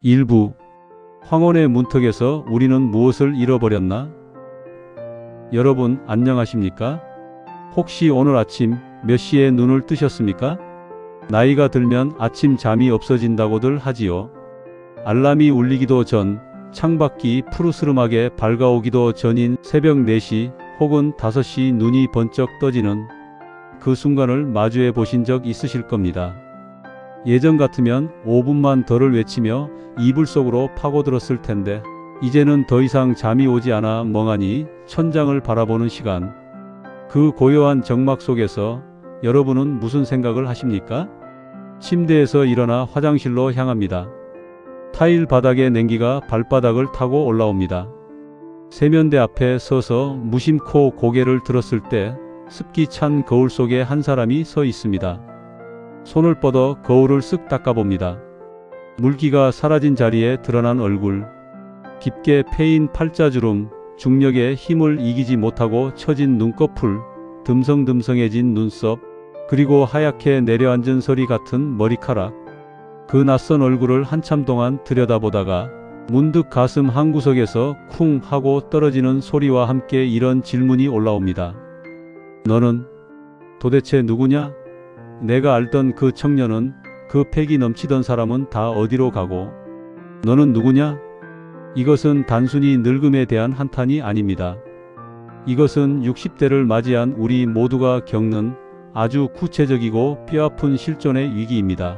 일부 황혼의 문턱에서 우리는 무엇을 잃어버렸나? 여러분 안녕하십니까? 혹시 오늘 아침 몇 시에 눈을 뜨셨습니까? 나이가 들면 아침 잠이 없어진다고들 하지요. 알람이 울리기도 전, 창밖이 푸르스름하게 밝아오기도 전인 새벽 4시 혹은 5시 눈이 번쩍 떠지는 그 순간을 마주해 보신 적 있으실 겁니다. 예전 같으면 5분만 더를 외치며 이불 속으로 파고들었을 텐데 이제는 더 이상 잠이 오지 않아 멍하니 천장을 바라보는 시간. 그 고요한 정막 속에서 여러분은 무슨 생각을 하십니까? 침대에서 일어나 화장실로 향합니다. 타일 바닥의 냉기가 발바닥을 타고 올라옵니다. 세면대 앞에 서서 무심코 고개를 들었을 때 습기 찬 거울 속에 한 사람이 서 있습니다. 손을 뻗어 거울을 쓱 닦아봅니다. 물기가 사라진 자리에 드러난 얼굴, 깊게 패인 팔자주름, 중력의 힘을 이기지 못하고 처진 눈꺼풀, 듬성듬성해진 눈썹, 그리고 하얗게 내려앉은 서리 같은 머리카락. 그 낯선 얼굴을 한참 동안 들여다보다가 문득 가슴 한구석에서 쿵 하고 떨어지는 소리와 함께 이런 질문이 올라옵니다. 너는 도대체 누구냐? 내가 알던 그 청년은, 그 패기 넘치던 사람은 다 어디로 가고 너는 누구냐? 이것은 단순히 늙음에 대한 한탄이 아닙니다. 이것은 60대를 맞이한 우리 모두가 겪는 아주 구체적이고 뼈아픈 실존의 위기입니다.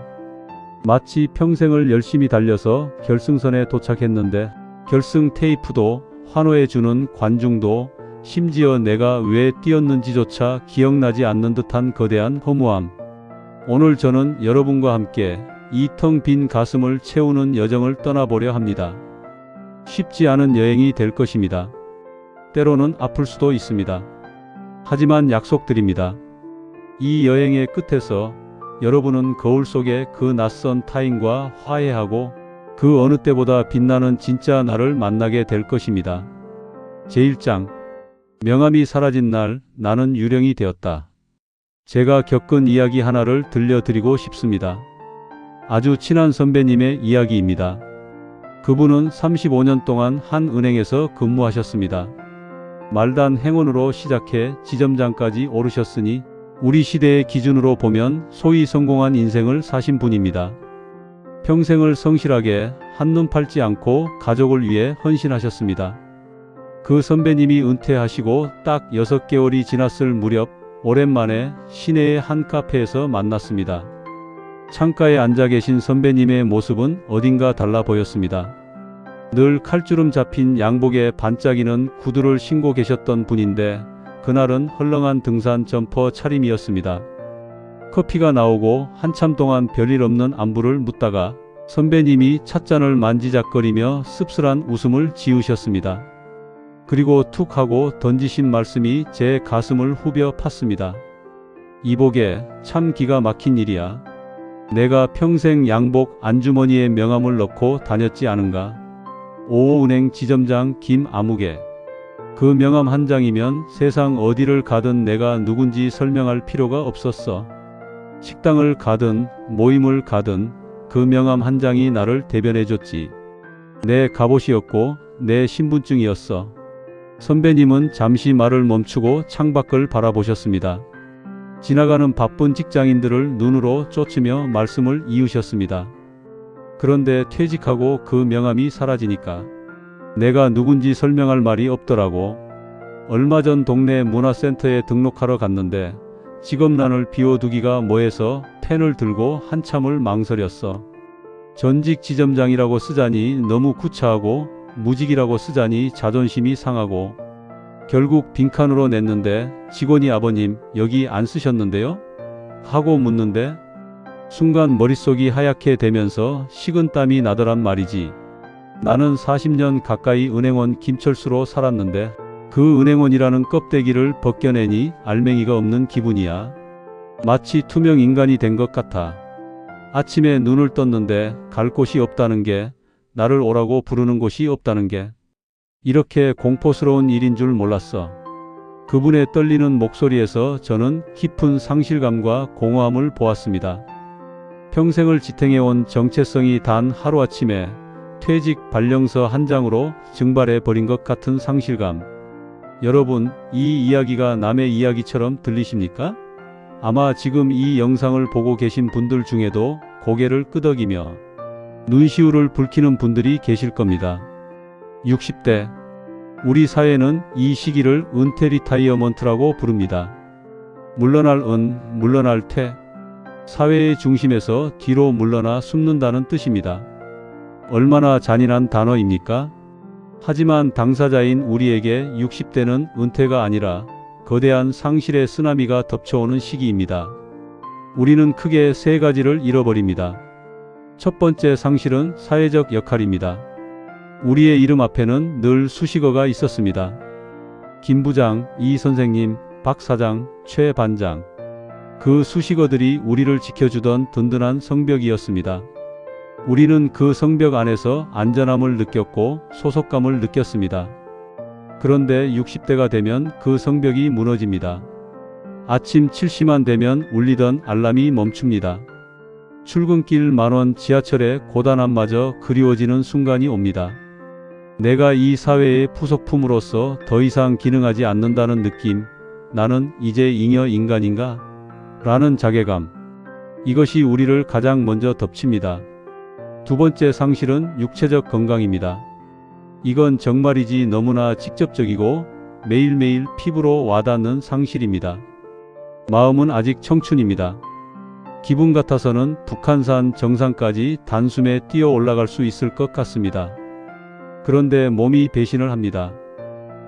마치 평생을 열심히 달려서 결승선에 도착했는데 결승 테이프도 환호해주는 관중도 심지어 내가 왜 뛰었는지조차 기억나지 않는 듯한 거대한 허무함. 오늘 저는 여러분과 함께 이 텅 빈 가슴을 채우는 여정을 떠나보려 합니다. 쉽지 않은 여행이 될 것입니다. 때로는 아플 수도 있습니다. 하지만 약속드립니다. 이 여행의 끝에서 여러분은 거울 속의 그 낯선 타인과 화해하고 그 어느 때보다 빛나는 진짜 나를 만나게 될 것입니다. 제1장 명암이 사라진 날 나는 유령이 되었다. 제가 겪은 이야기 하나를 들려드리고 싶습니다. 아주 친한 선배님의 이야기입니다. 그분은 35년 동안 한 은행에서 근무하셨습니다. 말단 행원으로 시작해 지점장까지 오르셨으니 우리 시대의 기준으로 보면 소위 성공한 인생을 사신 분입니다. 평생을 성실하게 한눈 팔지 않고 가족을 위해 헌신하셨습니다. 그 선배님이 은퇴하시고 딱 6개월이 지났을 무렵 오랜만에 시내의 한 카페에서 만났습니다. 창가에 앉아 계신 선배님의 모습은 어딘가 달라 보였습니다. 늘 칼주름 잡힌 양복에 반짝이는 구두를 신고 계셨던 분인데 그날은 헐렁한 등산 점퍼 차림이었습니다. 커피가 나오고 한참 동안 별일 없는 안부를 묻다가 선배님이 찻잔을 만지작거리며 씁쓸한 웃음을 지으셨습니다. 그리고 툭 하고 던지신 말씀이 제 가슴을 후벼 팠습니다. 이보게 참 기가 막힌 일이야. 내가 평생 양복 안주머니에 명함을 넣고 다녔지 않은가? 오은행 지점장 김아무개. 그 명함 한 장이면 세상 어디를 가든 내가 누군지 설명할 필요가 없었어. 식당을 가든 모임을 가든 그 명함 한 장이 나를 대변해줬지. 내 갑옷이었고 내 신분증이었어. 선배님은 잠시 말을 멈추고 창밖을 바라보셨습니다. 지나가는 바쁜 직장인들을 눈으로 쫓으며 말씀을 이으셨습니다. 그런데 퇴직하고 그 명함이 사라지니까 내가 누군지 설명할 말이 없더라고. 얼마 전 동네 문화센터에 등록하러 갔는데 직업란을 비워두기가 뭐해서 펜을 들고 한참을 망설였어. 전직 지점장이라고 쓰자니 너무 구차하고 무직이라고 쓰자니 자존심이 상하고 결국 빈칸으로 냈는데 직원이 아버님 여기 안 쓰셨는데요? 하고 묻는데 순간 머릿속이 하얗게 되면서 식은땀이 나더란 말이지. 나는 40년 가까이 은행원 김철수로 살았는데 그 은행원이라는 껍데기를 벗겨내니 알맹이가 없는 기분이야. 마치 투명 인간이 된 것 같아. 아침에 눈을 떴는데 갈 곳이 없다는 게, 나를 오라고 부르는 곳이 없다는 게 이렇게 공포스러운 일인 줄 몰랐어. 그분의 떨리는 목소리에서 저는 깊은 상실감과 공허함을 보았습니다. 평생을 지탱해온 정체성이 단 하루아침에 퇴직 발령서 한 장으로 증발해 버린 것 같은 상실감. 여러분, 이 이야기가 남의 이야기처럼 들리십니까? 아마 지금 이 영상을 보고 계신 분들 중에도 고개를 끄덕이며 눈시울을 붉히는 분들이 계실 겁니다. 60대. 우리 사회는 이 시기를 은퇴 리타이어먼트라고 부릅니다. 물러날 물러날 퇴. 사회의 중심에서 뒤로 물러나 숨는다는 뜻입니다. 얼마나 잔인한 단어입니까? 하지만 당사자인 우리에게 60대는 은퇴가 아니라 거대한 상실의 쓰나미가 덮쳐오는 시기입니다. 우리는 크게 세 가지를 잃어버립니다. 첫 번째 상실은 사회적 역할입니다. 우리의 이름 앞에는 늘 수식어가 있었습니다. 김 부장, 이 선생님, 박 사장, 최 반장. 그 수식어들이 우리를 지켜주던 든든한 성벽이었습니다. 우리는 그 성벽 안에서 안전함을 느꼈고 소속감을 느꼈습니다. 그런데 60대가 되면 그 성벽이 무너집니다. 아침 7시만 되면 울리던 알람이 멈춥니다. 출근길 만원, 지하철의 고단함마저 그리워지는 순간이 옵니다. 내가 이 사회의 부속품으로서 더 이상 기능하지 않는다는 느낌. 나는 이제 잉여 인간인가? 라는 자괴감. 이것이 우리를 가장 먼저 덮칩니다. 두 번째 상실은 육체적 건강입니다. 이건 정말이지 너무나 직접적이고 매일매일 피부로 와닿는 상실입니다. 마음은 아직 청춘입니다. 기분 같아서는 북한산 정상까지 단숨에 뛰어 올라갈 수 있을 것 같습니다. 그런데 몸이 배신을 합니다.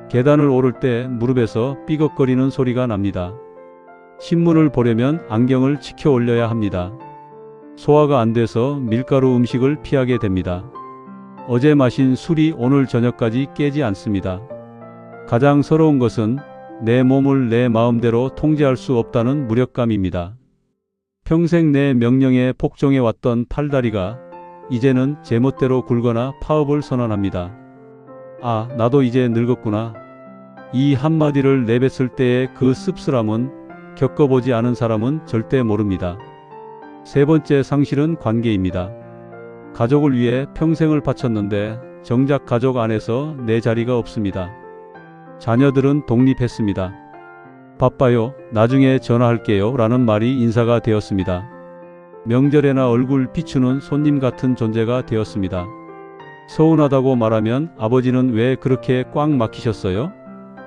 계단을 오를 때 무릎에서 삐걱거리는 소리가 납니다. 신문을 보려면 안경을 치켜 올려야 합니다. 소화가 안 돼서 밀가루 음식을 피하게 됩니다. 어제 마신 술이 오늘 저녁까지 깨지 않습니다. 가장 서러운 것은 내 몸을 내 마음대로 통제할 수 없다는 무력감입니다. 평생 내 명령에 복종해왔던 팔다리가 이제는 제멋대로 굴거나 파업을 선언합니다. 아, 나도 이제 늙었구나. 이 한마디를 내뱉을 때의 그 씁쓸함은 겪어보지 않은 사람은 절대 모릅니다. 세 번째 상실은 관계입니다. 가족을 위해 평생을 바쳤는데 정작 가족 안에서 내 자리가 없습니다. 자녀들은 독립했습니다. 바빠요, 나중에 전화할게요 라는 말이 인사가 되었습니다. 명절에나 얼굴 비추는 손님 같은 존재가 되었습니다. 서운하다고 말하면 아버지는 왜 그렇게 꽉 막히셨어요?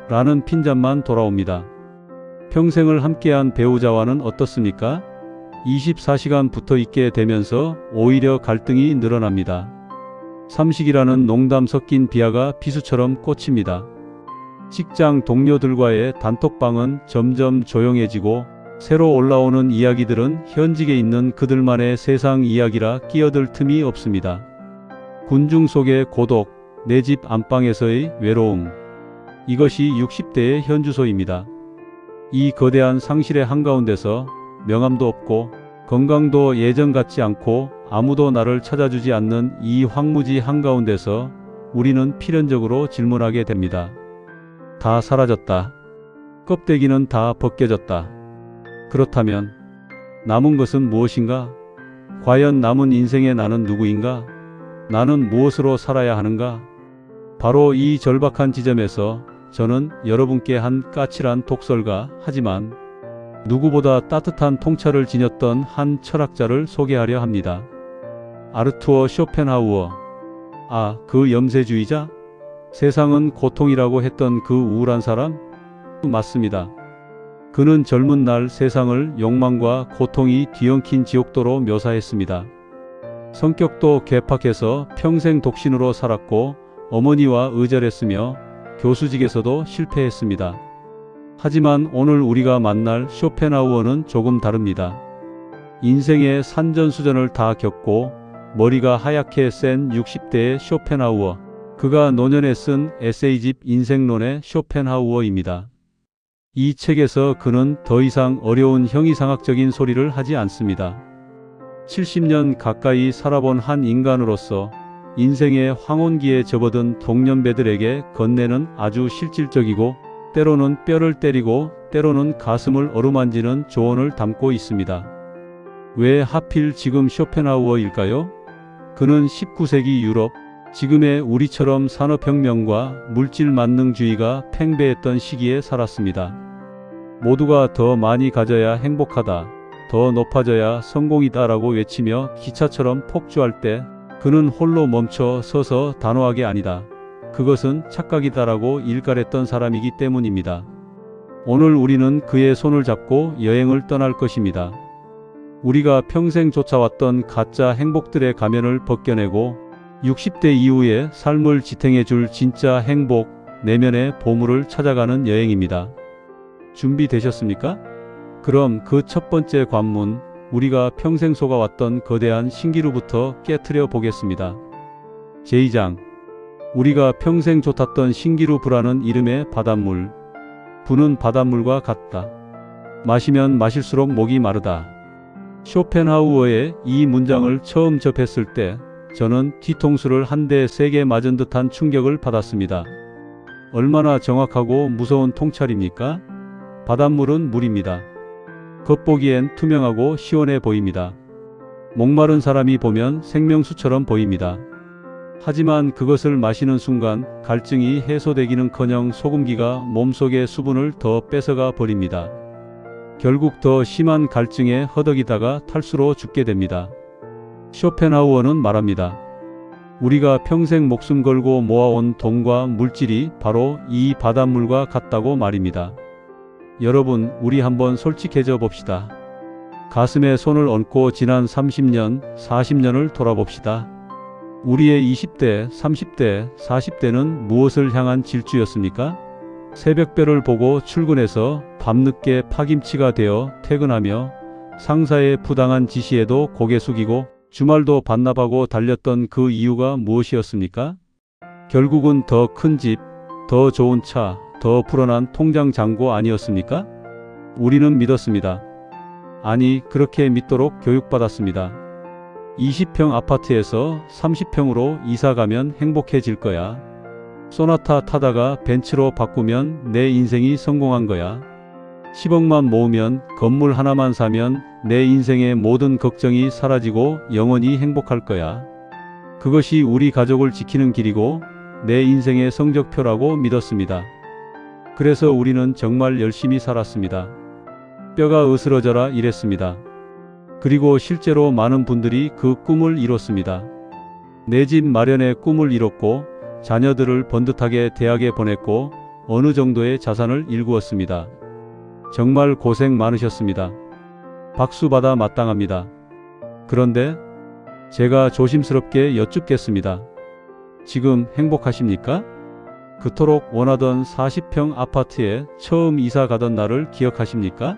라는 핀잔만 돌아옵니다. 평생을 함께한 배우자와는 어떻습니까? 24시간 붙어 있게 되면서 오히려 갈등이 늘어납니다. 삼식이라는 농담 섞인 비하가 비수처럼 꽂힙니다. 직장 동료들과의 단톡방은 점점 조용해지고 새로 올라오는 이야기들은 현직에 있는 그들만의 세상 이야기라 끼어들 틈이 없습니다. 군중 속의 고독, 내 집 안방에서의 외로움. 이것이 60대의 현주소입니다. 이 거대한 상실의 한가운데서 명함도 없고 건강도 예전 같지 않고 아무도 나를 찾아주지 않는 이 황무지 한가운데서 우리는 필연적으로 질문하게 됩니다. 다 사라졌다. 껍데기는 다 벗겨졌다. 그렇다면 남은 것은 무엇인가? 과연 남은 인생의 나는 누구인가? 나는 무엇으로 살아야 하는가? 바로 이 절박한 지점에서 저는 여러분께 한 까칠한 독설가, 하지만 누구보다 따뜻한 통찰을 지녔던 한 철학자를 소개하려 합니다. 아르투어 쇼펜하우어. 아, 그 염세주의자? 세상은 고통이라고 했던 그 우울한 사람? 맞습니다. 그는 젊은 날 세상을 욕망과 고통이 뒤엉킨 지옥도로 묘사했습니다. 성격도 괴팍해서 평생 독신으로 살았고 어머니와 의절했으며 교수직에서도 실패했습니다. 하지만 오늘 우리가 만날 쇼펜하우어는 조금 다릅니다. 인생의 산전수전을 다 겪고 머리가 하얗게 센 60대의 쇼펜하우어. 그가 노년에 쓴 에세이집 인생론의 쇼펜하우어입니다. 이 책에서 그는 더 이상 어려운 형이상학적인 소리를 하지 않습니다. 70년 가까이 살아본 한 인간으로서 인생의 황혼기에 접어든 동년배들에게 건네는 아주 실질적이고 때로는 뼈를 때리고 때로는 가슴을 어루만지는 조언을 담고 있습니다. 왜 하필 지금 쇼펜하우어일까요? 그는 19세기 유럽, 지금의 우리처럼 산업혁명과 물질만능주의가 팽배했던 시기에 살았습니다. 모두가 더 많이 가져야 행복하다, 더 높아져야 성공이다라고 외치며 기차처럼 폭주할 때 그는 홀로 멈춰 서서 단호하게 아니다, 그것은 착각이다라고 일갈했던 사람이기 때문입니다. 오늘 우리는 그의 손을 잡고 여행을 떠날 것입니다. 우리가 평생 쫓아왔던 가짜 행복들의 가면을 벗겨내고 60대 이후의 삶을 지탱해 줄 진짜 행복, 내면의 보물을 찾아가는 여행입니다. 준비되셨습니까? 그럼 그 첫 번째 관문, 우리가 평생 속아왔던 거대한 신기루부터 깨트려 보겠습니다. 제2장, 우리가 평생 쫓았던 신기루 부라는 이름의 바닷물. 부는 바닷물과 같다. 마시면 마실수록 목이 마르다. 쇼펜하우어의 이 문장을 처음 접했을 때 저는 뒤통수를 한 대 세게 맞은 듯한 충격을 받았습니다. 얼마나 정확하고 무서운 통찰입니까? 바닷물은 물입니다. 겉보기엔 투명하고 시원해 보입니다. 목마른 사람이 보면 생명수처럼 보입니다. 하지만 그것을 마시는 순간 갈증이 해소되기는커녕 소금기가 몸속의 수분을 더 뺏어가 버립니다. 결국 더 심한 갈증에 허덕이다가 탈수로 죽게 됩니다. 쇼펜하우어는 말합니다. 우리가 평생 목숨 걸고 모아온 돈과 물질이 바로 이 바닷물과 같다고 말입니다. 여러분, 우리 한번 솔직해져 봅시다. 가슴에 손을 얹고 지난 30년, 40년을 돌아봅시다. 우리의 20대, 30대, 40대는 무엇을 향한 질주였습니까? 새벽별을 보고 출근해서 밤늦게 파김치가 되어 퇴근하며 상사의 부당한 지시에도 고개 숙이고 주말도 반납하고 달렸던 그 이유가 무엇이었습니까? 결국은 더 큰 집, 더 좋은 차, 더 불어난 통장 잔고 아니었습니까? 우리는 믿었습니다. 아니, 그렇게 믿도록 교육받았습니다. 20평 아파트에서 30평으로 이사 가면 행복해질 거야. 소나타 타다가 벤츠로 바꾸면 내 인생이 성공한 거야. 10억만 모으면, 건물 하나만 사면 내 인생의 모든 걱정이 사라지고 영원히 행복할 거야. 그것이 우리 가족을 지키는 길이고 내 인생의 성적표라고 믿었습니다. 그래서 우리는 정말 열심히 살았습니다. 뼈가 으스러져라 일했습니다. 그리고 실제로 많은 분들이 그 꿈을 이뤘습니다. 내 집 마련의 꿈을 이뤘고 자녀들을 번듯하게 대학에 보냈고 어느 정도의 자산을 일구었습니다. 정말 고생 많으셨습니다. 박수 받아 마땅합니다. 그런데 제가 조심스럽게 여쭙겠습니다. 지금 행복하십니까? 그토록 원하던 40평 아파트에 처음 이사 가던 날을 기억하십니까?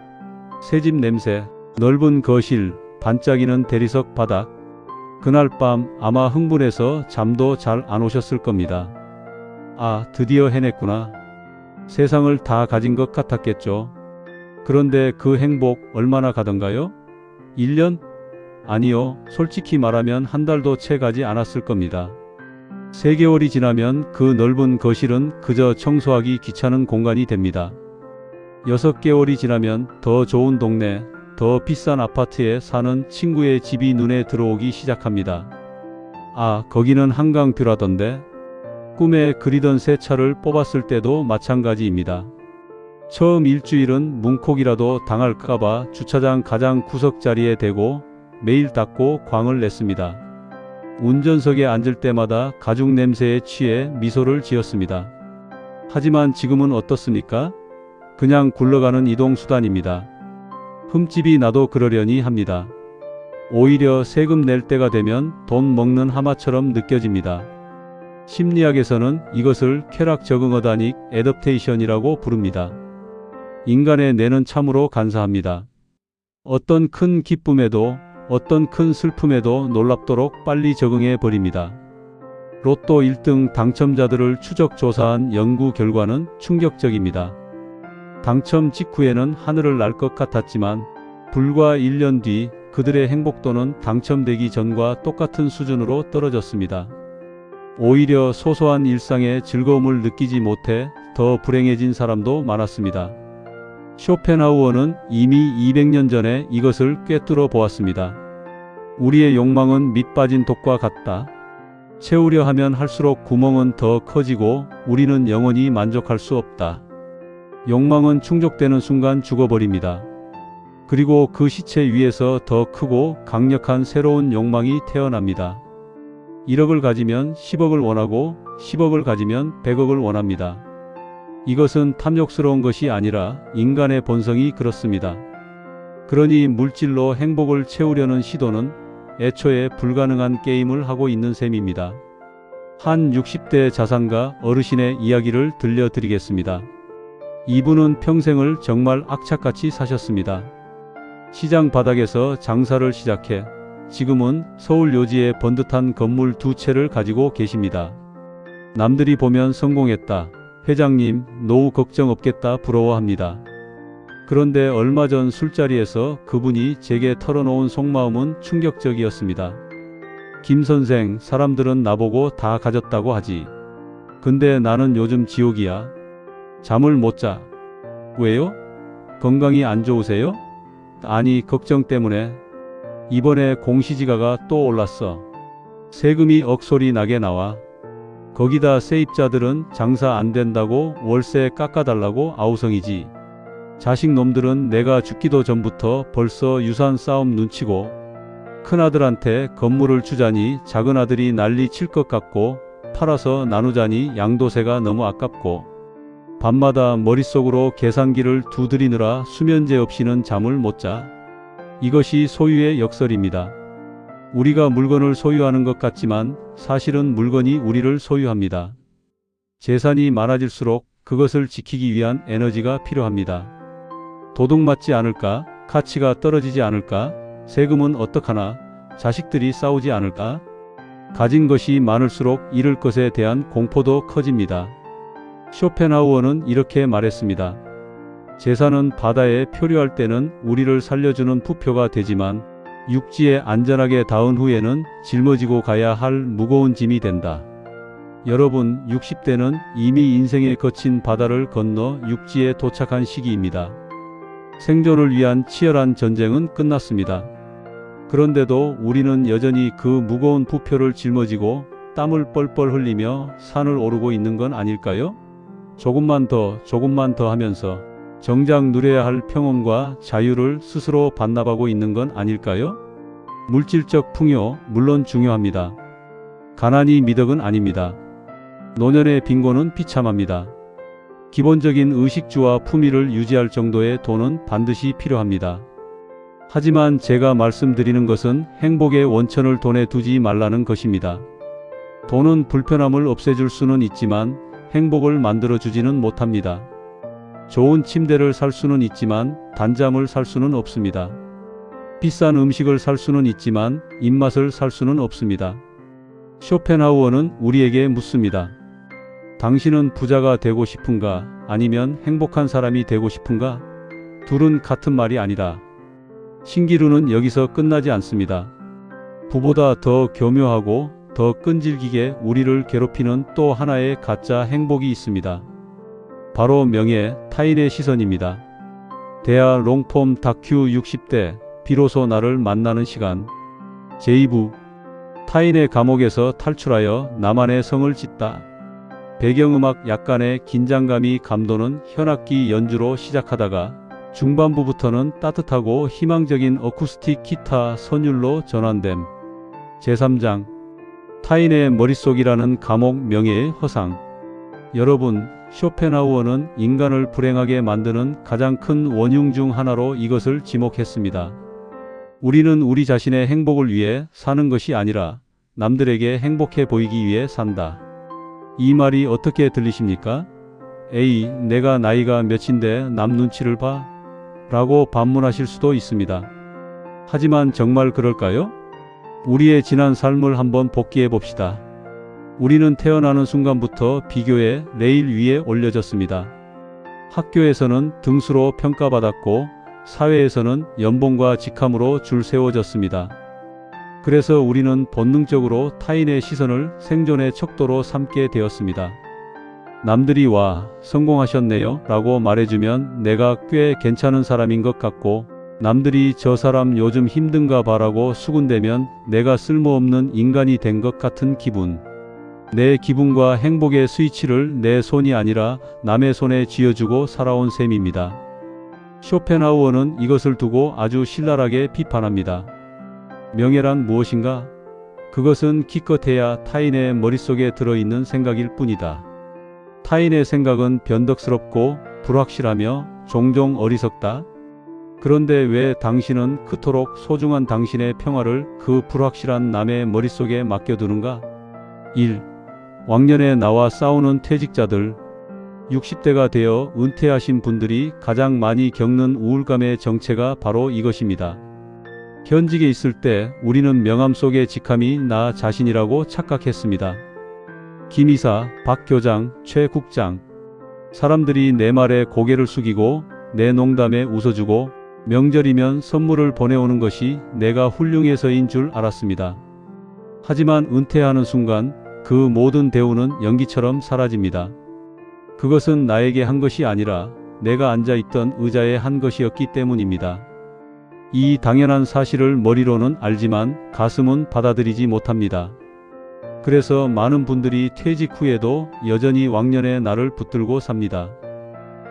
새집 냄새, 넓은 거실, 반짝이는 대리석 바닥. 그날 밤 아마 흥분해서 잠도 잘 안 오셨을 겁니다. 아, 드디어 해냈구나. 세상을 다 가진 것 같았겠죠. 그런데 그 행복 얼마나 가던가요? 1년? 아니요, 솔직히 말하면 한 달도 채 가지 않았을 겁니다. 3개월이 지나면 그 넓은 거실은 그저 청소하기 귀찮은 공간이 됩니다. 6개월이 지나면 더 좋은 동네, 더 비싼 아파트에 사는 친구의 집이 눈에 들어오기 시작합니다. 아, 거기는 한강뷰라던데. 꿈에 그리던 새 차를 뽑았을 때도 마찬가지입니다. 처음 일주일은 문콕이라도 당할까봐 주차장 가장 구석자리에 대고 매일 닦고 광을 냈습니다. 운전석에 앉을 때마다 가죽 냄새에 취해 미소를 지었습니다. 하지만 지금은 어떻습니까? 그냥 굴러가는 이동수단입니다. 흠집이 나도 그러려니 합니다. 오히려 세금 낼 때가 되면 돈 먹는 하마처럼 느껴집니다. 심리학에서는 이것을 쾌락 적응 어다닉 애더프테이션이라고 부릅니다. 인간의 뇌는 참으로 간사합니다. 어떤 큰 기쁨에도 어떤 큰 슬픔에도 놀랍도록 빨리 적응해 버립니다. 로또 1등 당첨자들을 추적 조사한 연구 결과는 충격적입니다. 당첨 직후에는 하늘을 날 것 같았지만 불과 1년 뒤 그들의 행복도는 당첨되기 전과 똑같은 수준으로 떨어졌습니다. 오히려 소소한 일상의 즐거움을 느끼지 못해 더 불행해진 사람도 많았습니다. 쇼펜하우어는 이미 200년 전에 이것을 꿰뚫어 보았습니다. 우리의 욕망은 밑 빠진 독과 같다. 채우려 하면 할수록 구멍은 더 커지고 우리는 영원히 만족할 수 없다. 욕망은 충족되는 순간 죽어버립니다. 그리고 그 시체 위에서 더 크고 강력한 새로운 욕망이 태어납니다. 1억을 가지면 10억을 원하고 10억을 가지면 100억을 원합니다. 이것은 탐욕스러운 것이 아니라 인간의 본성이 그렇습니다. 그러니 물질로 행복을 채우려는 시도는 애초에 불가능한 게임을 하고 있는 셈입니다. 한 60대 자산가 어르신의 이야기를 들려드리겠습니다. 이분은 평생을 정말 악착같이 사셨습니다. 시장 바닥에서 장사를 시작해 지금은 서울 요지에 번듯한 건물 2채를 가지고 계십니다. 남들이 보면 성공했다. 회장님, 노후 걱정 없겠다 부러워합니다. 그런데 얼마 전 술자리에서 그분이 제게 털어놓은 속마음은 충격적이었습니다. 김 선생, 사람들은 나보고 다 가졌다고 하지. 근데 나는 요즘 지옥이야. 잠을 못 자. 왜요? 건강이 안 좋으세요? 아니, 걱정 때문에. 이번에 공시지가가 또 올랐어. 세금이 억소리 나게 나와. 거기다 세입자들은 장사 안 된다고 월세 깎아달라고 아우성이지. 자식 놈들은 내가 죽기도 전부터 벌써 유산 싸움 눈치고, 큰아들한테 건물을 주자니 작은아들이 난리 칠 것 같고, 팔아서 나누자니 양도세가 너무 아깝고, 밤마다 머릿속으로 계산기를 두드리느라 수면제 없이는 잠을 못 자. 이것이 소유의 역설입니다. 우리가 물건을 소유하는 것 같지만 사실은 물건이 우리를 소유합니다. 재산이 많아질수록 그것을 지키기 위한 에너지가 필요합니다. 도둑맞지 않을까? 가치가 떨어지지 않을까? 세금은 어떡하나? 자식들이 싸우지 않을까? 가진 것이 많을수록 잃을 것에 대한 공포도 커집니다. 쇼펜하우어는 이렇게 말했습니다. 재산은 바다에 표류할 때는 우리를 살려주는 부표가 되지만 육지에 안전하게 닿은 후에는 짊어지고 가야 할 무거운 짐이 된다. 여러분, 60대는 이미 인생의 거친 바다를 건너 육지에 도착한 시기입니다. 생존을 위한 치열한 전쟁은 끝났습니다. 그런데도 우리는 여전히 그 무거운 부표를 짊어지고 땀을 뻘뻘 흘리며 산을 오르고 있는 건 아닐까요? 조금만 더 하면서 정작 누려야 할 평온과 자유를 스스로 반납하고 있는 건 아닐까요? 물질적 풍요, 물론 중요합니다. 가난이 미덕은 아닙니다. 노년의 빈곤은 비참합니다. 기본적인 의식주와 품위를 유지할 정도의 돈은 반드시 필요합니다. 하지만 제가 말씀드리는 것은 행복의 원천을 돈에 두지 말라는 것입니다. 돈은 불편함을 없애줄 수는 있지만 행복을 만들어주지는 못합니다. 좋은 침대를 살 수는 있지만 단잠을 살 수는 없습니다. 비싼 음식을 살 수는 있지만 입맛을 살 수는 없습니다. 쇼펜하우어는 우리에게 묻습니다. 당신은 부자가 되고 싶은가? 아니면 행복한 사람이 되고 싶은가? 둘은 같은 말이 아니다. 신기루는 여기서 끝나지 않습니다. 부보다 더 교묘하고 더 끈질기게 우리를 괴롭히는 또 하나의 가짜 행복이 있습니다. 바로 명예, 타인의 시선입니다. 대하 롱폼 다큐 60대, 비로소 나를 만나는 시간. 제2부, 타인의 감옥에서 탈출하여 나만의 성을 짓다. 배경음악 약간의 긴장감이 감도는 현악기 연주로 시작하다가 중반부부터는 따뜻하고 희망적인 어쿠스틱 기타 선율로 전환됨. 제3장, 타인의 머릿속이라는 감옥 명예의 허상. 여러분, 쇼펜하우어는 인간을 불행하게 만드는 가장 큰 원흉 중 하나로 이것을 지목했습니다. 우리는 우리 자신의 행복을 위해 사는 것이 아니라 남들에게 행복해 보이기 위해 산다. 이 말이 어떻게 들리십니까? 에이, 내가 나이가 몇인데 남 눈치를 봐? 라고 반문하실 수도 있습니다. 하지만 정말 그럴까요? 우리의 지난 삶을 한번 복기해 봅시다. 우리는 태어나는 순간부터 비교의 레일 위에 올려졌습니다. 학교에서는 등수로 평가받았고 사회에서는 연봉과 직함으로 줄 세워졌습니다. 그래서 우리는 본능적으로 타인의 시선을 생존의 척도로 삼게 되었습니다. 남들이 와, 성공하셨네요 라고 말해주면 내가 꽤 괜찮은 사람인 것 같고, 남들이 저 사람 요즘 힘든가 봐라고 수군대면 내가 쓸모없는 인간이 된 것 같은 기분. 내 기분과 행복의 스위치를 내 손이 아니라 남의 손에 쥐어주고 살아온 셈입니다. 쇼펜하우어는 이것을 두고 아주 신랄하게 비판합니다. 명예란 무엇인가? 그것은 기껏해야 타인의 머릿속에 들어있는 생각일 뿐이다. 타인의 생각은 변덕스럽고 불확실하며 종종 어리석다. 그런데 왜 당신은 그토록 소중한 당신의 평화를 그 불확실한 남의 머릿속에 맡겨두는가? 1. 왕년에 나와 싸우는 퇴직자들. 60대가 되어 은퇴하신 분들이 가장 많이 겪는 우울감의 정체가 바로 이것입니다. 현직에 있을 때 우리는 명함 속의 직함이 나 자신이라고 착각했습니다. 김 이사, 박 교장, 최 국장. 사람들이 내 말에 고개를 숙이고 내 농담에 웃어주고 명절이면 선물을 보내오는 것이 내가 훌륭해서인 줄 알았습니다. 하지만 은퇴하는 순간 그 모든 대우는 연기처럼 사라집니다. 그것은 나에게 한 것이 아니라 내가 앉아있던 의자에 한 것이었기 때문입니다. 이 당연한 사실을 머리로는 알지만 가슴은 받아들이지 못합니다. 그래서 많은 분들이 퇴직 후에도 여전히 왕년의 나를 붙들고 삽니다.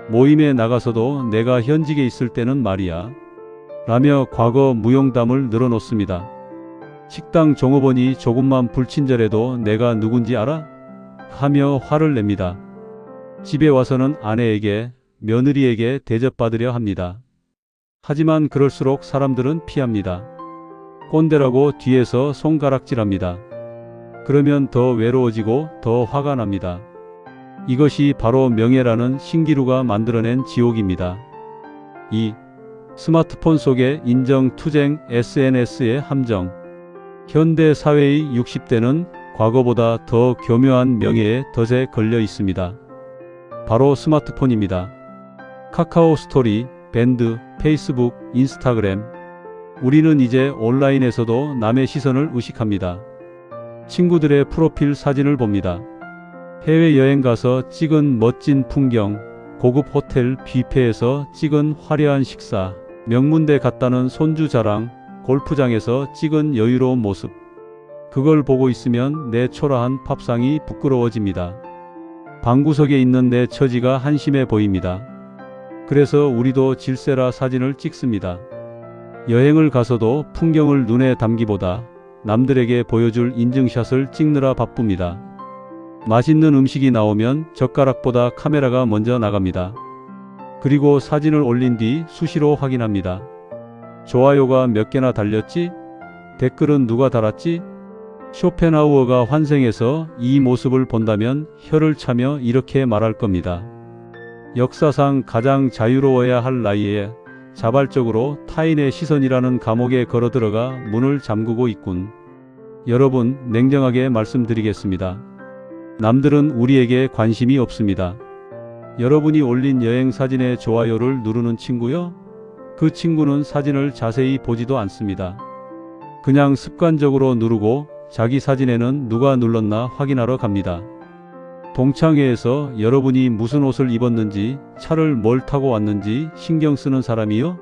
모임에 나가서도 내가 현직에 있을 때는 말이야 라며 과거 무용담을 늘어놓습니다. 식당 종업원이 조금만 불친절해도 내가 누군지 알아? 하며 화를 냅니다. 집에 와서는 아내에게, 며느리에게 대접받으려 합니다. 하지만 그럴수록 사람들은 피합니다. 꼰대라고 뒤에서 손가락질합니다. 그러면 더 외로워지고 더 화가 납니다. 이것이 바로 명예라는 신기루가 만들어낸 지옥입니다. 2. 스마트폰 속의 인정, 투쟁, SNS의 함정. 현대 사회의 60대는 과거보다 더 교묘한 명예의 덫에 걸려 있습니다. 바로 스마트폰입니다. 카카오 스토리, 밴드, 페이스북, 인스타그램. 우리는 이제 온라인에서도 남의 시선을 의식합니다. 친구들의 프로필 사진을 봅니다. 해외여행 가서 찍은 멋진 풍경, 고급 호텔 뷔페에서 찍은 화려한 식사, 명문대 갔다는 손주 자랑, 골프장에서 찍은 여유로운 모습. 그걸 보고 있으면 내 초라한 밥상이 부끄러워집니다. 방구석에 있는 내 처지가 한심해 보입니다. 그래서 우리도 질세라 사진을 찍습니다. 여행을 가서도 풍경을 눈에 담기보다 남들에게 보여줄 인증샷을 찍느라 바쁩니다. 맛있는 음식이 나오면 젓가락보다 카메라가 먼저 나갑니다. 그리고 사진을 올린 뒤 수시로 확인합니다. 좋아요가 몇 개나 달렸지? 댓글은 누가 달았지? 쇼펜하우어가 환생해서 이 모습을 본다면 혀를 차며 이렇게 말할 겁니다. 역사상 가장 자유로워야 할 나이에 자발적으로 타인의 시선이라는 감옥에 걸어들어가 문을 잠그고 있군. 여러분, 냉정하게 말씀드리겠습니다. 남들은 우리에게 관심이 없습니다. 여러분이 올린 여행 사진에 좋아요를 누르는 친구요? 그 친구는 사진을 자세히 보지도 않습니다. 그냥 습관적으로 누르고 자기 사진에는 누가 눌렀나 확인하러 갑니다. 동창회에서 여러분이 무슨 옷을 입었는지, 차를 뭘 타고 왔는지 신경 쓰는 사람이요?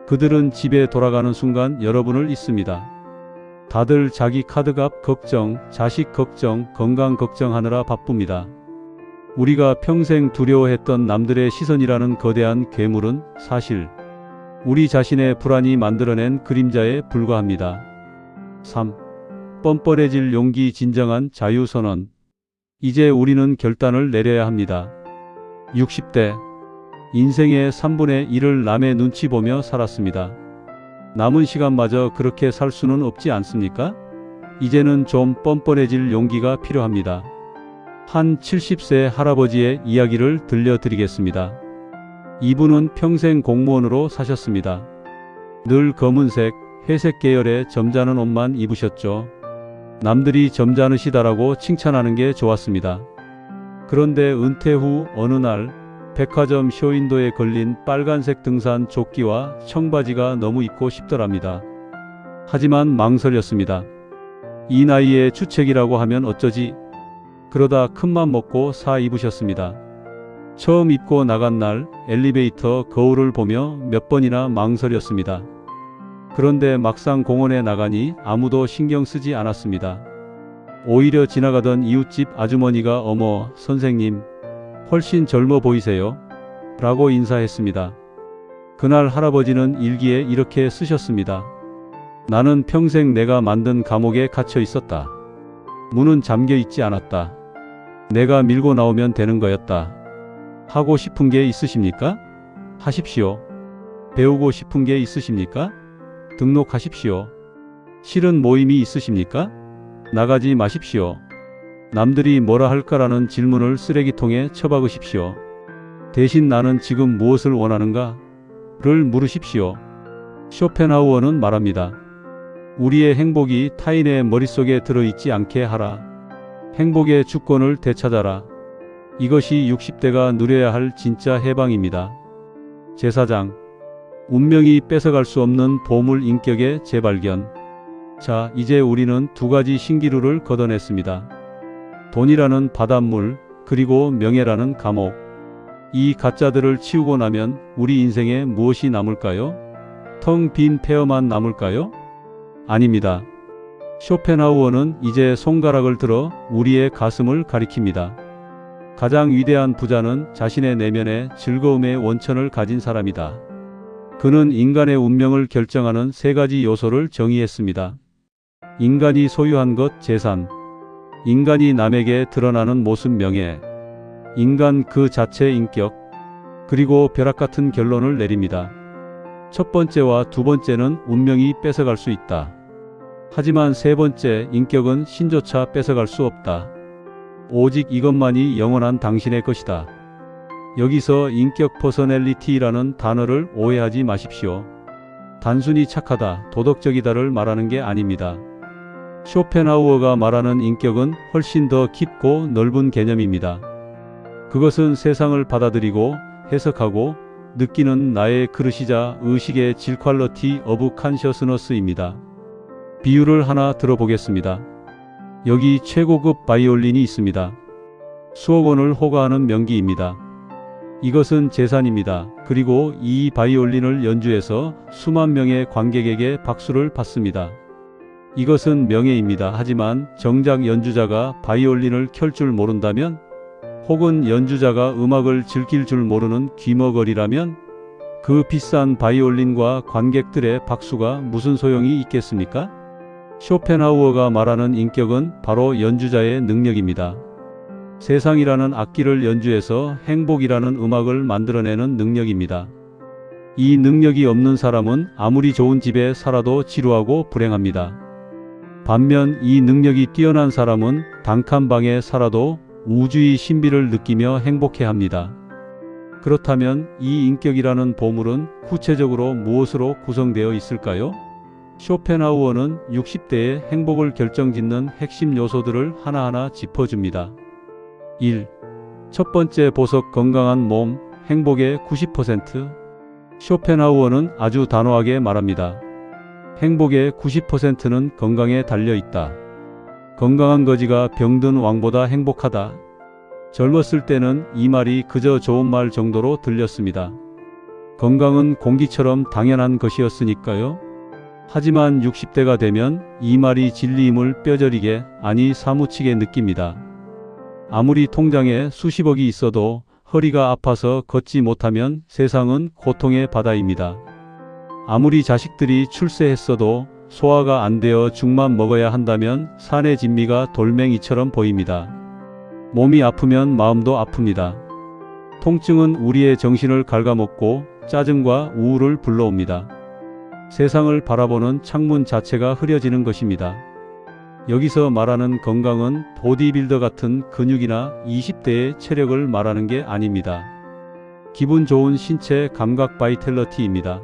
그들은 집에 돌아가는 순간 여러분을 잊습니다. 다들 자기 카드값 걱정, 자식 걱정, 건강 걱정하느라 바쁩니다. 우리가 평생 두려워했던 남들의 시선이라는 거대한 괴물은 사실 우리 자신의 불안이 만들어낸 그림자에 불과합니다. 3. 뻔뻔해질 용기, 진정한 자유선언. 이제 우리는 결단을 내려야 합니다. 60대. 인생의 3분의 1을 남의 눈치 보며 살았습니다. 남은 시간마저 그렇게 살 수는 없지 않습니까? 이제는 좀 뻔뻔해질 용기가 필요합니다. 한 70세 할아버지의 이야기를 들려드리겠습니다. 이분은 평생 공무원으로 사셨습니다. 늘 검은색, 회색 계열의 점잖은 옷만 입으셨죠. 남들이 점잖으시다라고 칭찬하는 게 좋았습니다. 그런데 은퇴 후 어느 날 백화점 쇼윈도에 걸린 빨간색 등산 조끼와 청바지가 너무 입고 싶더랍니다. 하지만 망설였습니다. 이 나이에 주책이라고 하면 어쩌지? 그러다 큰맘 먹고 사 입으셨습니다. 처음 입고 나간 날 엘리베이터 거울을 보며 몇 번이나 망설였습니다. 그런데 막상 공원에 나가니 아무도 신경 쓰지 않았습니다. 오히려 지나가던 이웃집 아주머니가 어머, 선생님, 훨씬 젊어 보이세요. 라고 인사했습니다. 그날 할아버지는 일기에 이렇게 쓰셨습니다. 나는 평생 내가 만든 감옥에 갇혀 있었다. 문은 잠겨 있지 않았다. 내가 밀고 나오면 되는 거였다. 하고 싶은 게 있으십니까? 하십시오. 배우고 싶은 게 있으십니까? 등록하십시오. 싫은 모임이 있으십니까? 나가지 마십시오. 남들이 뭐라 할까라는 질문을 쓰레기통에 처박으십시오. 대신 나는 지금 무엇을 원하는가? 를 물으십시오. 쇼펜하우어는 말합니다. 우리의 행복이 타인의 머릿속에 들어있지 않게 하라. 행복의 주권을 되찾아라. 이것이 60대가 누려야 할 진짜 해방입니다. 제4장 운명이 뺏어갈 수 없는 보물 인격의 재발견. 자, 이제 우리는 두 가지 신기루를 걷어냈습니다. 돈이라는 바닷물, 그리고 명예라는 감옥. 이 가짜들을 치우고 나면 우리 인생에 무엇이 남을까요? 텅 빈 폐허만 남을까요? 아닙니다. 쇼펜하우어는 이제 손가락을 들어 우리의 가슴을 가리킵니다. 가장 위대한 부자는 자신의 내면에 즐거움의 원천을 가진 사람이다. 그는 인간의 운명을 결정하는 세 가지 요소를 정의했습니다. 인간이 소유한 것, 재산. 인간이 남에게 드러나는 모습, 명예. 인간 그 자체, 인격. 그리고 벼락 같은 결론을 내립니다. 첫 번째와 두 번째는 운명이 뺏어갈 수 있다. 하지만 세 번째, 인격은 신조차 뺏어갈 수 없다. 오직 이것만이 영원한 당신의 것이다. 여기서 인격 퍼서널리티라는 단어를 오해하지 마십시오. 단순히 착하다, 도덕적이다를 말하는 게 아닙니다. 쇼펜하우어가 말하는 인격은 훨씬 더 깊고 넓은 개념입니다. 그것은 세상을 받아들이고 해석하고 느끼는 나의 그릇이자 의식의 질퀄러티 오브 칸셔스너스입니다. 비유를 하나 들어보겠습니다. 여기 최고급 바이올린이 있습니다. 수억 원을 호가하는 명기입니다. 이것은 재산입니다. 그리고 이 바이올린을 연주해서 수만 명의 관객에게 박수를 받습니다. 이것은 명예입니다. 하지만 정작 연주자가 바이올린을 켤 줄 모른다면, 혹은 연주자가 음악을 즐길 줄 모르는 귀머거리라면 그 비싼 바이올린과 관객들의 박수가 무슨 소용이 있겠습니까? 쇼펜하우어가 말하는 인격은 바로 연주자의 능력입니다. 세상이라는 악기를 연주해서 행복이라는 음악을 만들어내는 능력입니다. 이 능력이 없는 사람은 아무리 좋은 집에 살아도 지루하고 불행합니다. 반면 이 능력이 뛰어난 사람은 단칸 방에 살아도 우주의 신비를 느끼며 행복해합니다. 그렇다면 이 인격이라는 보물은 구체적으로 무엇으로 구성되어 있을까요? 쇼펜하우어는 60대의 행복을 결정짓는 핵심 요소들을 하나하나 짚어줍니다. 1. 첫 번째 보석, 건강한 몸, 행복의 90%. 쇼펜하우어는 아주 단호하게 말합니다. 행복의 90%는 건강에 달려있다. 건강한 거지가 병든 왕보다 행복하다. 젊었을 때는 이 말이 그저 좋은 말 정도로 들렸습니다. 건강은 공기처럼 당연한 것이었으니까요. 하지만 60대가 되면 이 말이 진리임을 뼈저리게, 아니 사무치게 느낍니다. 아무리 통장에 수십억이 있어도 허리가 아파서 걷지 못하면 세상은 고통의 바다입니다. 아무리 자식들이 출세했어도 소화가 안 되어 죽만 먹어야 한다면 산의 진미가 돌멩이처럼 보입니다. 몸이 아프면 마음도 아픕니다. 통증은 우리의 정신을 갉아먹고 짜증과 우울을 불러옵니다. 세상을 바라보는 창문 자체가 흐려지는 것입니다. 여기서 말하는 건강은 보디빌더 같은 근육이나 20대의 체력을 말하는 게 아닙니다. 기분 좋은 신체 감각 바이텔러티입니다.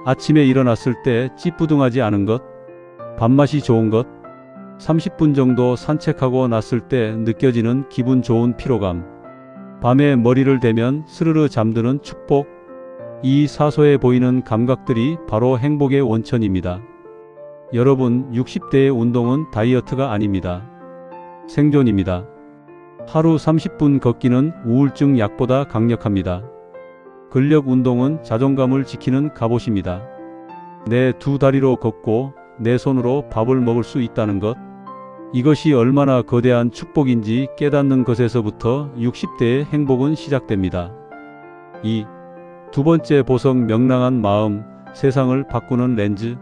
아침에 일어났을 때 찌뿌둥하지 않은 것, 밥맛이 좋은 것, 30분 정도 산책하고 났을 때 느껴지는 기분 좋은 피로감, 밤에 머리를 대면 스르르 잠드는 축복, 이 사소해 보이는 감각들이 바로 행복의 원천입니다. 여러분, 60대의 운동은 다이어트가 아닙니다. 생존입니다. 하루 30분 걷기는 우울증 약보다 강력합니다. 근력 운동은 자존감을 지키는 갑옷입니다. 내 두 다리로 걷고 내 손으로 밥을 먹을 수 있다는 것, 이것이 얼마나 거대한 축복인지 깨닫는 것에서부터 60대의 행복은 시작됩니다. 두 번째 보석 명랑한 마음, 세상을 바꾸는 렌즈.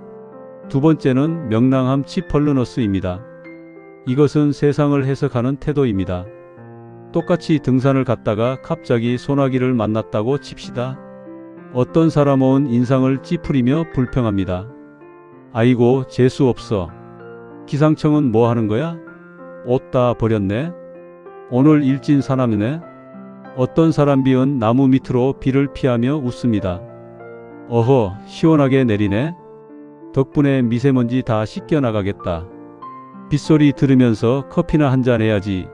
두 번째는 명랑함 치펄르너스입니다. 이것은 세상을 해석하는 태도입니다. 똑같이 등산을 갔다가 갑자기 소나기를 만났다고 칩시다. 어떤 사람은 인상을 찌푸리며 불평합니다. 아이고 재수 없어. 기상청은 뭐 하는 거야? 옷 다 버렸네. 오늘 일진 사나이네. 어떤 사람 비은 나무 밑으로 비를 피하며 웃습니다. 어허 시원하게 내리네. 덕분에 미세먼지 다 씻겨나가겠다. 빗소리 들으면서 커피나 한잔 해야지.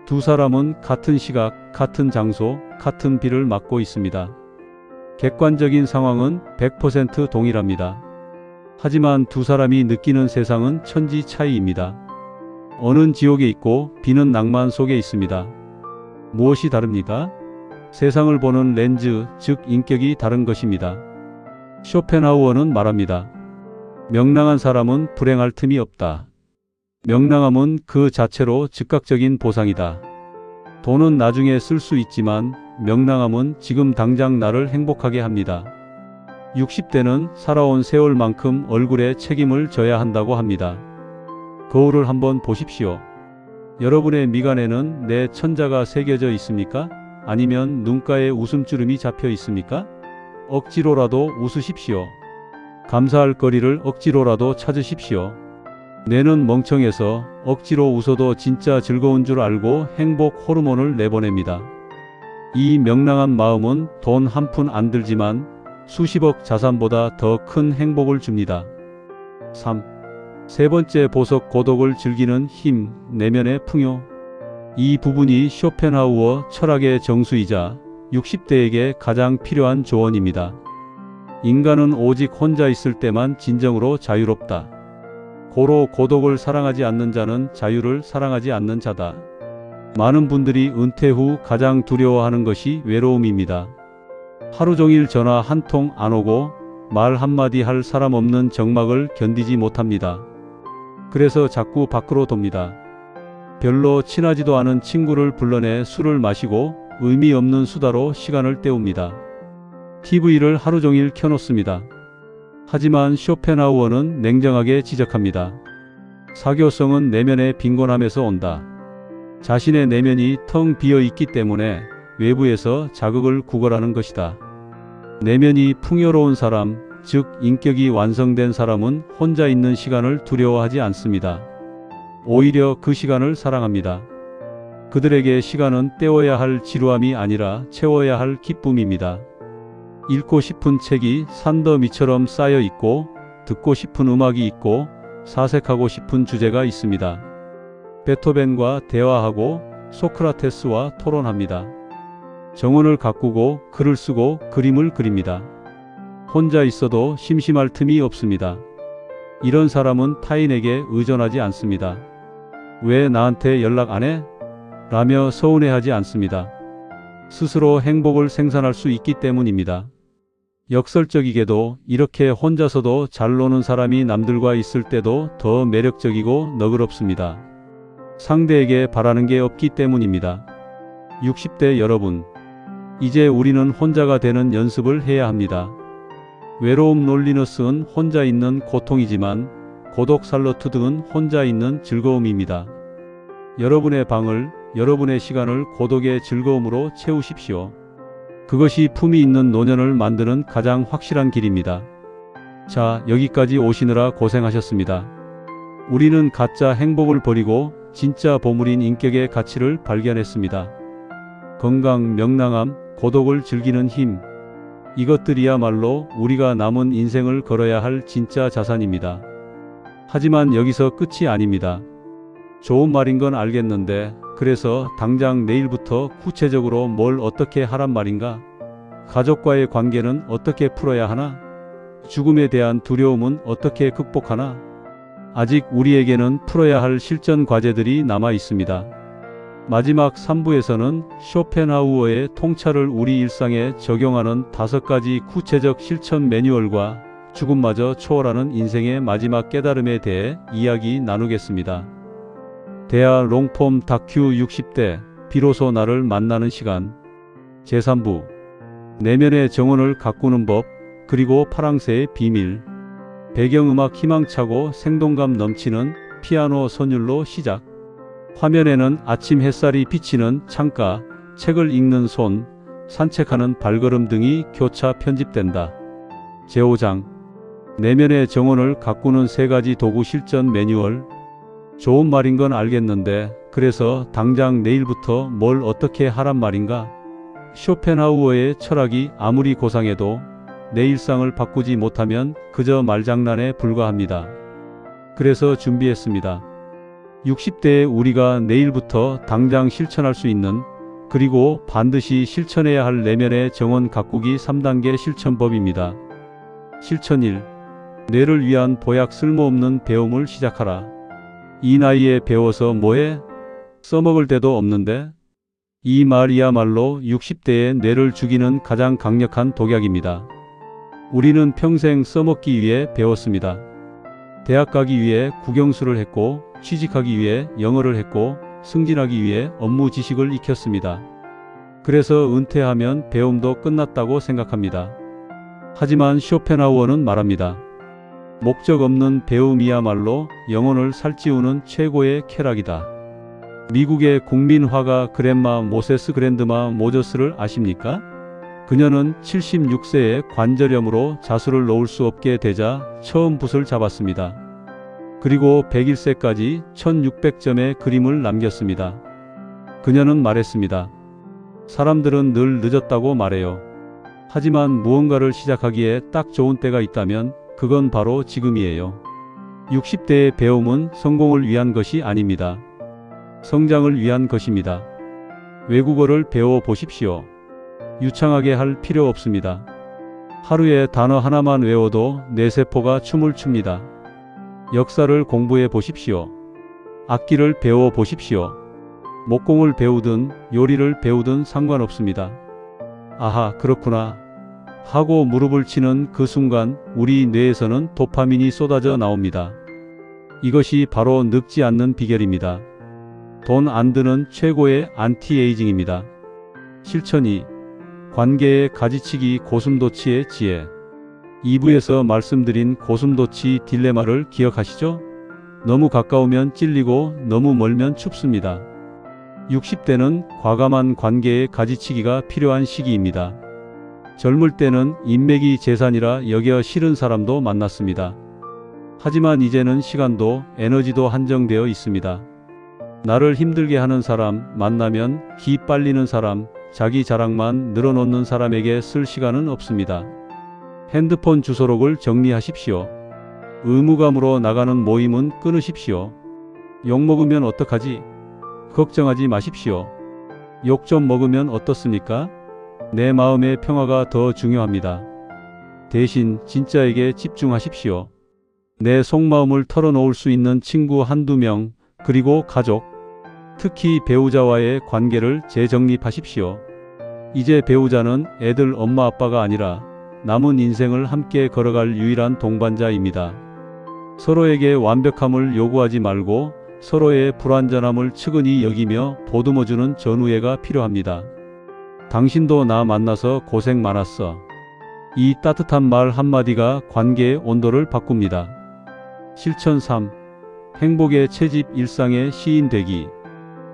두 사람은 같은 시각, 같은 장소, 같은 비를 맞고 있습니다. 객관적인 상황은 100% 동일합니다. 하지만 두 사람이 느끼는 세상은 천지 차이입니다. 어는 지옥에 있고 비는 낭만 속에 있습니다. 무엇이 다릅니까? 세상을 보는 렌즈, 즉 인격이 다른 것입니다. 쇼펜하우어는 말합니다. 명랑한 사람은 불행할 틈이 없다. 명랑함은 그 자체로 즉각적인 보상이다. 돈은 나중에 쓸 수 있지만 명랑함은 지금 당장 나를 행복하게 합니다. 60대는 살아온 세월만큼 얼굴에 책임을 져야 한다고 합니다. 거울을 한번 보십시오. 여러분의 미간에는 내 천자가 새겨져 있습니까? 아니면 눈가에 웃음주름이 잡혀 있습니까? 억지로라도 웃으십시오. 감사할 거리를 억지로라도 찾으십시오. 뇌는 멍청해서 억지로 웃어도 진짜 즐거운 줄 알고 행복 호르몬을 내보냅니다. 이 명랑한 마음은 돈 한 푼 안 들지만 수십억 자산보다 더 큰 행복을 줍니다. 세 번째 보석 고독을 즐기는 힘, 내면의 풍요. 이 부분이 쇼펜하우어 철학의 정수이자 60대에게 가장 필요한 조언입니다. 인간은 오직 혼자 있을 때만 진정으로 자유롭다. 고로 고독을 사랑하지 않는 자는 자유를 사랑하지 않는 자다. 많은 분들이 은퇴 후 가장 두려워하는 것이 외로움입니다. 하루 종일 전화 한 통 안 오고 말 한마디 할 사람 없는 적막을 견디지 못합니다. 그래서 자꾸 밖으로 돕니다. 별로 친하지도 않은 친구를 불러내 술을 마시고 의미 없는 수다로 시간을 때웁니다. TV를 하루 종일 켜놓습니다. 하지만 쇼펜하우어는 냉정하게 지적합니다. 사교성은 내면의 빈곤함에서 온다. 자신의 내면이 텅 비어 있기 때문에 외부에서 자극을 구걸하는 것이다. 내면이 풍요로운 사람, 즉 인격이 완성된 사람은 혼자 있는 시간을 두려워하지 않습니다. 오히려 그 시간을 사랑합니다. 그들에게 시간은 때워야 할 지루함이 아니라 채워야 할 기쁨입니다. 읽고 싶은 책이 산더미처럼 쌓여 있고 듣고 싶은 음악이 있고 사색하고 싶은 주제가 있습니다. 베토벤과 대화하고 소크라테스와 토론합니다. 정원을 가꾸고 글을 쓰고 그림을 그립니다. 혼자 있어도 심심할 틈이 없습니다. 이런 사람은 타인에게 의존하지 않습니다. 왜 나한테 연락 안 해? 라며 서운해하지 않습니다. 스스로 행복을 생산할 수 있기 때문입니다. 역설적이게도 이렇게 혼자서도 잘 노는 사람이 남들과 있을 때도 더 매력적이고 너그럽습니다. 상대에게 바라는 게 없기 때문입니다. 60대 여러분, 이제 우리는 혼자가 되는 연습을 해야 합니다. 외로움 롤리너스는 혼자 있는 고통이지만 고독 살러트 등은 혼자 있는 즐거움입니다. 여러분의 방을, 여러분의 시간을 고독의 즐거움으로 채우십시오. 그것이 품위 있는 노년을 만드는 가장 확실한 길입니다. 자, 여기까지 오시느라 고생하셨습니다. 우리는 가짜 행복을 버리고 진짜 보물인 인격의 가치를 발견했습니다. 건강, 명랑함, 고독을 즐기는 힘. 이것들이야말로 우리가 남은 인생을 걸어야 할 진짜 자산입니다. 하지만 여기서 끝이 아닙니다. 좋은 말인 건 알겠는데 그래서 당장 내일부터 구체적으로 뭘 어떻게 하란 말인가? 가족과의 관계는 어떻게 풀어야 하나? 죽음에 대한 두려움은 어떻게 극복하나? 아직 우리에게는 풀어야 할 실전 과제들이 남아 있습니다. 마지막 3부에서는 쇼펜하우어의 통찰을 우리 일상에 적용하는 5가지 구체적 실천 매뉴얼과 죽음마저 초월하는 인생의 마지막 깨달음에 대해 이야기 나누겠습니다. 대하 롱폼 다큐 60대 비로소 나를 만나는 시간 제3부 내면의 정원을 가꾸는 법 그리고 파랑새의 비밀 배경음악 희망차고 생동감 넘치는 피아노 선율로 시작. 화면에는 아침 햇살이 비치는 창가, 책을 읽는 손, 산책하는 발걸음 등이 교차 편집된다. 제5장 내면의 정원을 가꾸는 3가지 도구 실전 매뉴얼. 좋은 말인 건 알겠는데 그래서 당장 내일부터 뭘 어떻게 하란 말인가? 쇼펜하우어의 철학이 아무리 고상해도 내 일상을 바꾸지 못하면 그저 말장난에 불과합니다. 그래서 준비했습니다. 60대의 우리가 내일부터 당장 실천할 수 있는 그리고 반드시 실천해야 할 내면의 정원 가꾸기 3단계 실천법입니다. 실천 1. 뇌를 위한 보약 쓸모없는 배움을 시작하라. 이 나이에 배워서 뭐해? 써먹을 데도 없는데? 이 말이야말로 60대의 뇌를 죽이는 가장 강력한 독약입니다. 우리는 평생 써먹기 위해 배웠습니다. 대학 가기 위해 국영수를 했고 취직하기 위해 영어를 했고 승진하기 위해 업무 지식을 익혔습니다. 그래서 은퇴하면 배움도 끝났다고 생각합니다. 하지만 쇼펜하우어는 말합니다. 목적 없는 배움이야말로 영혼을 살찌우는 최고의 쾌락이다. 미국의 국민 화가 그랜마 모세스 그랜드마 모저스를 아십니까? 그녀는 76세에 관절염으로 자수를 놓을 수 없게 되자 처음 붓을 잡았습니다. 그리고 101세까지 1600점의 그림을 남겼습니다. 그녀는 말했습니다. 사람들은 늘 늦었다고 말해요. 하지만 무언가를 시작하기에 딱 좋은 때가 있다면 그건 바로 지금이에요. 60대의 배움은 성공을 위한 것이 아닙니다. 성장을 위한 것입니다. 외국어를 배워 보십시오. 유창하게 할 필요 없습니다. 하루에 단어 하나만 외워도 뇌세포가 춤을 춥니다. 역사를 공부해 보십시오. 악기를 배워 보십시오. 목공을 배우든 요리를 배우든 상관없습니다. 아하, 그렇구나 하고 무릎을 치는 그 순간 우리 뇌에서는 도파민이 쏟아져 나옵니다. 이것이 바로 늙지 않는 비결입니다. 돈 안 드는 최고의 안티에이징입니다. 실천 2. 관계의 가지치기 고슴도치의 지혜. 2부에서 말씀드린 고슴도치 딜레마를 기억하시죠? 너무 가까우면 찔리고 너무 멀면 춥습니다. 60대는 과감한 관계의 가지치기가 필요한 시기입니다. 젊을 때는 인맥이 재산이라 여겨 싫은 사람도 만났습니다. 하지만 이제는 시간도 에너지도 한정되어 있습니다. 나를 힘들게 하는 사람 만나면 기 빨리는 사람, 자기 자랑만 늘어놓는 사람에게 쓸 시간은 없습니다. 핸드폰 주소록을 정리하십시오. 의무감으로 나가는 모임은 끊으십시오. 욕먹으면 어떡하지? 걱정하지 마십시오. 욕 좀 먹으면 어떻습니까? 내 마음의 평화가 더 중요합니다. 대신 진짜에게 집중하십시오. 내 속마음을 털어놓을 수 있는 친구 한두 명, 그리고 가족, 특히 배우자와의 관계를 재정립하십시오. 이제 배우자는 애들 엄마 아빠가 아니라 남은 인생을 함께 걸어갈 유일한 동반자입니다. 서로에게 완벽함을 요구하지 말고 서로의 불완전함을 측은히 여기며 보듬어주는 전우애가 필요합니다. 당신도 나 만나서 고생 많았어. 이 따뜻한 말 한마디가 관계의 온도를 바꿉니다. 실천 3. 행복의 채집 일상의 시인 되기.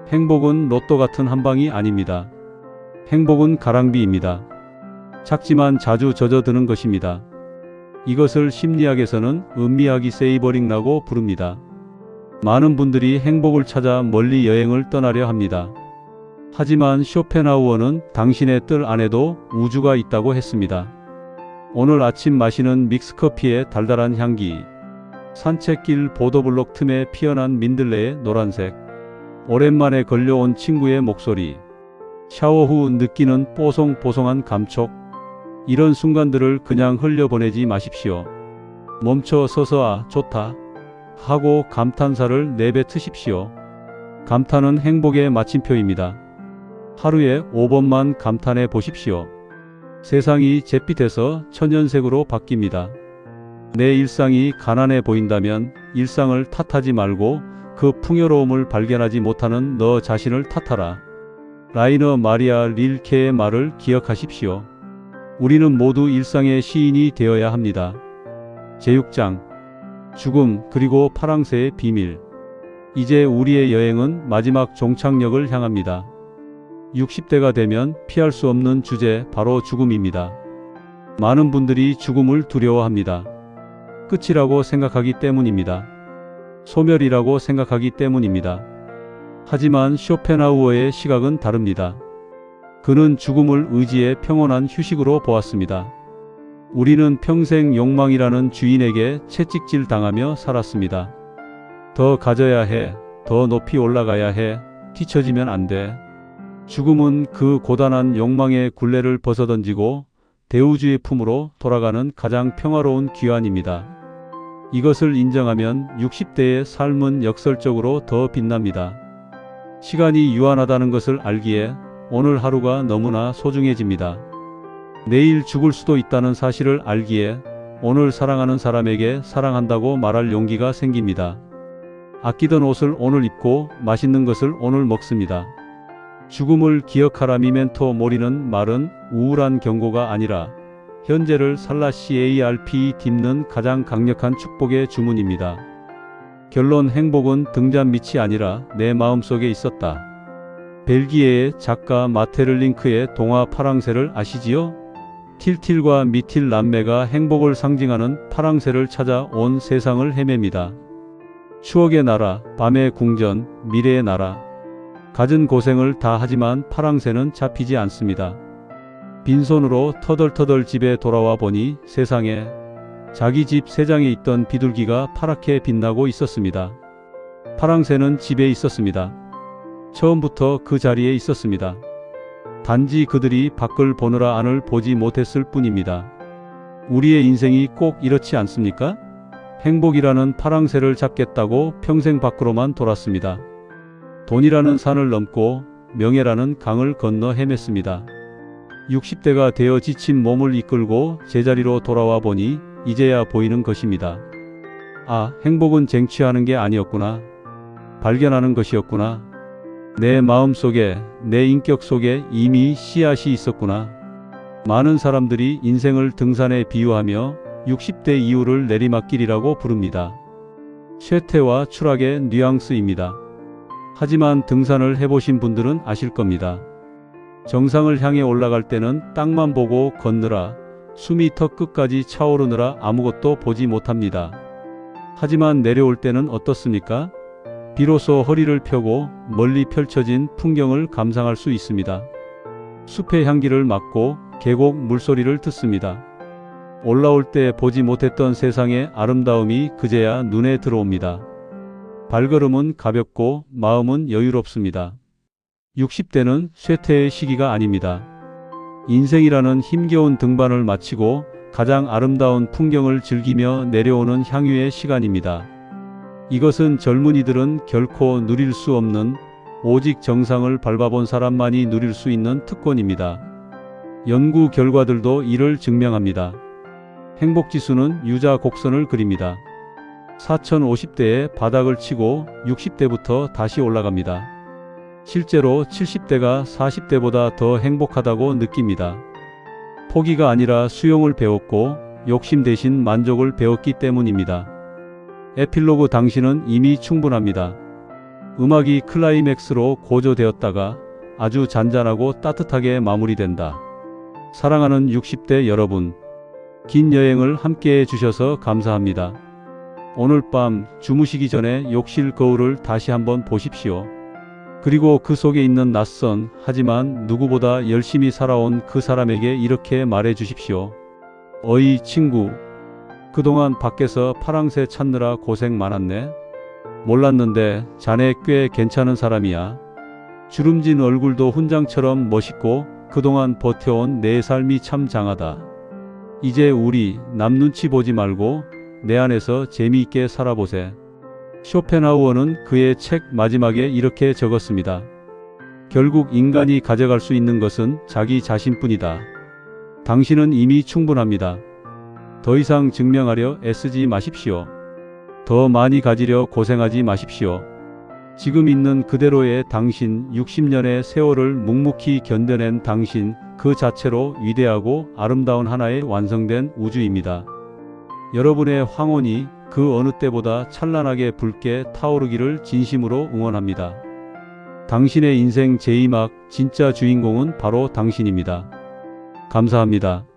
행복은 로또 같은 한 방이 아닙니다. 행복은 가랑비입니다. 작지만 자주 젖어드는 것입니다. 이것을 심리학에서는 음미하기 세이버링이라고 부릅니다. 많은 분들이 행복을 찾아 멀리 여행을 떠나려 합니다. 하지만 쇼펜하우어는 당신의 뜰 안에도 우주가 있다고 했습니다. 오늘 아침 마시는 믹스커피의 달달한 향기, 산책길 보도블록 틈에 피어난 민들레의 노란색, 오랜만에 걸려온 친구의 목소리, 샤워 후 느끼는 뽀송뽀송한 감촉, 이런 순간들을 그냥 흘려보내지 마십시오. 멈춰 서서 아, 좋다 하고 감탄사를 내뱉으십시오. 감탄은 행복의 마침표입니다. 하루에 5번만 감탄해 보십시오. 세상이 잿빛에서 천연색으로 바뀝니다. 내 일상이 가난해 보인다면 일상을 탓하지 말고 그 풍요로움을 발견하지 못하는 너 자신을 탓하라. 라이너 마리아 릴케의 말을 기억하십시오. 우리는 모두 일상의 시인이 되어야 합니다. 제6장 죽음 그리고 파랑새의 비밀. 이제 우리의 여행은 마지막 종착역을 향합니다. 60대가 되면 피할 수 없는 주제 바로 죽음입니다. 많은 분들이 죽음을 두려워합니다. 끝이라고 생각하기 때문입니다. 소멸이라고 생각하기 때문입니다. 하지만 쇼펜하우어의 시각은 다릅니다. 그는 죽음을 의지의 평온한 휴식으로 보았습니다. 우리는 평생 욕망이라는 주인에게 채찍질 당하며 살았습니다. 더 가져야 해, 더 높이 올라가야 해, 뒤처지면 안 돼. 죽음은 그 고단한 욕망의 굴레를 벗어던지고 대우주의 품으로 돌아가는 가장 평화로운 귀환입니다. 이것을 인정하면 60대의 삶은 역설적으로 더 빛납니다. 시간이 유한하다는 것을 알기에 오늘 하루가 너무나 소중해집니다. 내일 죽을 수도 있다는 사실을 알기에 오늘 사랑하는 사람에게 사랑한다고 말할 용기가 생깁니다. 아끼던 옷을 오늘 입고 맛있는 것을 오늘 먹습니다. 죽음을 기억하라. 미멘토 모리는 말은 우울한 경고가 아니라 현재를 샬라시ARP 딛는 가장 강력한 축복의 주문입니다. 결론 행복은 등잔 밑이 아니라 내 마음속에 있었다. 벨기에의 작가 마테를링크의 동화 파랑새를 아시지요? 틸틸과 미틸 남매가 행복을 상징하는 파랑새를 찾아 온 세상을 헤맵니다. 추억의 나라, 밤의 궁전, 미래의 나라. 갖은 고생을 다 하지만 파랑새는 잡히지 않습니다. 빈손으로 터덜터덜 집에 돌아와 보니 세상에 자기 집 세장에 있던 비둘기가 파랗게 빛나고 있었습니다. 파랑새는 집에 있었습니다. 처음부터 그 자리에 있었습니다. 단지 그들이 밖을 보느라 안을 보지 못했을 뿐입니다. 우리의 인생이 꼭 이렇지 않습니까? 행복이라는 파랑새를 잡겠다고 평생 밖으로만 돌았습니다. 돈이라는 산을 넘고 명예라는 강을 건너 헤맸습니다. 60대가 되어 지친 몸을 이끌고 제자리로 돌아와 보니 이제야 보이는 것입니다. 아, 행복은 쟁취하는 게 아니었구나. 발견하는 것이었구나. 내 마음 속에, 내 인격 속에 이미 씨앗이 있었구나. 많은 사람들이 인생을 등산에 비유하며 60대 이후를 내리막길이라고 부릅니다. 쇠퇴와 추락의 뉘앙스입니다. 하지만 등산을 해보신 분들은 아실 겁니다. 정상을 향해 올라갈 때는 땅만 보고 걷느라 숨이 턱 끝까지 차오르느라 아무것도 보지 못합니다. 하지만 내려올 때는 어떻습니까? 비로소 허리를 펴고 멀리 펼쳐진 풍경을 감상할 수 있습니다. 숲의 향기를 맡고 계곡 물소리를 듣습니다. 올라올 때 보지 못했던 세상의 아름다움이 그제야 눈에 들어옵니다. 발걸음은 가볍고 마음은 여유롭습니다. 60대는 쇠퇴의 시기가 아닙니다. 인생이라는 힘겨운 등반을 마치고 가장 아름다운 풍경을 즐기며 내려오는 향유의 시간입니다. 이것은 젊은이들은 결코 누릴 수 없는, 오직 정상을 밟아본 사람만이 누릴 수 있는 특권입니다. 연구 결과들도 이를 증명합니다. 행복지수는 유자 곡선을 그립니다. 4050대에 바닥을 치고 60대부터 다시 올라갑니다. 실제로 70대가 40대보다 더 행복하다고 느낍니다. 포기가 아니라 수용을 배웠고 욕심 대신 만족을 배웠기 때문입니다. 에필로그 당신은 이미 충분합니다. 음악이 클라이맥스로 고조되었다가 아주 잔잔하고 따뜻하게 마무리된다. 사랑하는 60대 여러분, 긴 여행을 함께해 주셔서 감사합니다. 오늘 밤 주무시기 전에 욕실 거울을 다시 한번 보십시오. 그리고 그 속에 있는 낯선 하지만 누구보다 열심히 살아온 그 사람에게 이렇게 말해 주십시오. 어이 친구, 그동안 밖에서 파랑새 찾느라 고생 많았네. 몰랐는데 자네 꽤 괜찮은 사람이야. 주름진 얼굴도 훈장처럼 멋있고 그동안 버텨온 내 삶이 참 장하다. 이제 우리 남 눈치 보지 말고 내 안에서 재미있게 살아보세. 쇼펜하우어는 그의 책 마지막에 이렇게 적었습니다. 결국 인간이 가져갈 수 있는 것은 자기 자신뿐이다. 당신은 이미 충분합니다. 더 이상 증명하려 애쓰지 마십시오. 더 많이 가지려 고생하지 마십시오. 지금 있는 그대로의 당신, 60년의 세월을 묵묵히 견뎌낸 당신, 그 자체로 위대하고 아름다운 하나의 완성된 우주입니다. 여러분의 황혼이 그 어느 때보다 찬란하게 붉게 타오르기를 진심으로 응원합니다. 당신의 인생 제2막 진짜 주인공은 바로 당신입니다. 감사합니다.